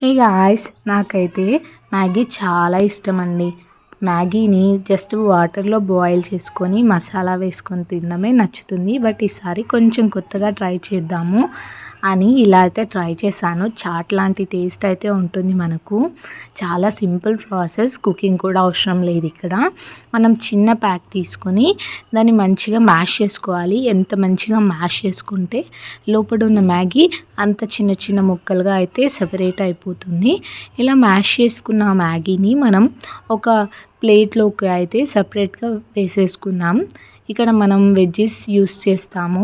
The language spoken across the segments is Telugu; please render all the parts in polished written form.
ఏ గాయ్స్ నాకైతే మ్యాగీ చాలా ఇష్టమండి. మ్యాగీని జస్ట్ వాటర్లో బాయిల్ చేసుకొని మసాలా వేసుకొని తినడమే నచ్చుతుంది. బట్ ఈసారి కొంచెం కొత్తగా ట్రై చేద్దాము అని ఇలా అయితే ట్రై చేశాను. చాట్ లాంటి టేస్ట్ అయితే ఉంటుంది మనకు. చాలా సింపుల్ ప్రాసెస్, కుకింగ్ కూడా అవసరం లేదు. ఇక్కడ మనం చిన్న ప్యాక్ తీసుకొని దాన్ని మంచిగా మ్యాష్ చేసుకోవాలి. ఎంత మంచిగా మ్యాష్ చేసుకుంటే లోపల ఉన్న మ్యాగీ అంత చిన్న చిన్న ముక్కలుగా అయితే సెపరేట్ అయిపోతుంది. ఇలా మ్యాష్ చేసుకున్న మ్యాగీని మనం ఒక ప్లేట్లోకి అయితే సపరేట్గా వేసేసుకుందాం. ఇక్కడ మనం వెజ్జెస్ యూస్ చేస్తాము.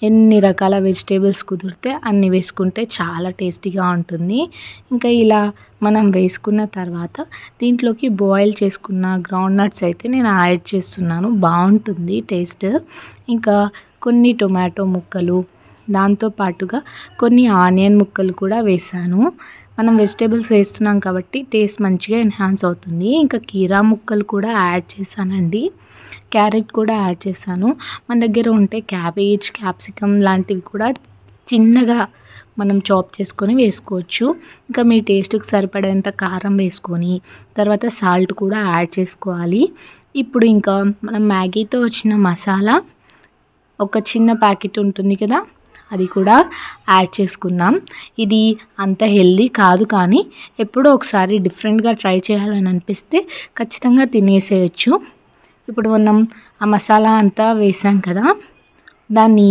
ఎన్ని రకాల వెజిటేబుల్స్ కుదిరితే అన్ని వేసుకుంటే చాలా టేస్టీగా ఉంటుంది. ఇంకా ఇలా మనం వేసుకున్న తర్వాత దీంట్లోకి బాయిల్ చేసుకున్న గ్రౌండ్ నట్స్ అయితే నేను యాడ్ చేస్తున్నాను. బాగుంటుంది టేస్ట్. ఇంకా కొన్ని టొమాటో ముక్కలు, దాంతో పాటుగా కొన్ని ఆనియన్ ముక్కలు కూడా వేసాను. మనం వెజిటేబుల్స్ వేస్తున్నాం కాబట్టి టేస్ట్ మంచిగా ఎన్హాన్స్ అవుతుంది. ఇంకా కీరా ముక్కలు కూడా యాడ్ చేశానండి. క్యారెట్ కూడా యాడ్ చేశాను. మన దగ్గర ఉంటే క్యాబేజ్, క్యాప్సికమ్ లాంటివి కూడా చిన్నగా మనం చాప్ చేసుకొని వేసుకోవచ్చు. ఇంకా మీ టేస్ట్కి సరిపడేంత కారం వేసుకొని తర్వాత సాల్ట్ కూడా యాడ్ చేసుకోవాలి. ఇప్పుడు ఇంకా మనం మ్యాగీతో వచ్చిన మసాలా ఒక చిన్న ప్యాకెట్ ఉంటుంది కదా, అది కూడా యాడ్ చేసుకుందాం. ఇది అంత హెల్దీ కాదు, కానీ ఎప్పుడో ఒకసారి డిఫరెంట్గా ట్రై చేయాలని అనిపిస్తే ఖచ్చితంగా తినేసేయచ్చు. ఇప్పుడు మనం ఆ మసాలా అంతా వేసాం కదా, దాన్ని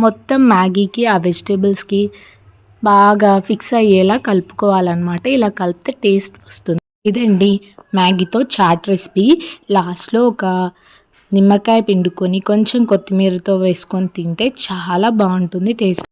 మొత్తం మ్యాగీకి ఆ వెజిటేబుల్స్కి బాగా ఫిక్స్ అయ్యేలా కలుపుకోవాలన్నమాట. ఇలా కలిపితే టేస్ట్ వస్తుంది. ఇదండి మ్యాగీతో చాట్ రెసిపీ. లాస్ట్లో ఒక నిమ్మకాయ పిండుకొని కొంచెం కొత్తిమీరతో వేసుకొని తింటే చాలా బాగుంటుంది టేస్ట్.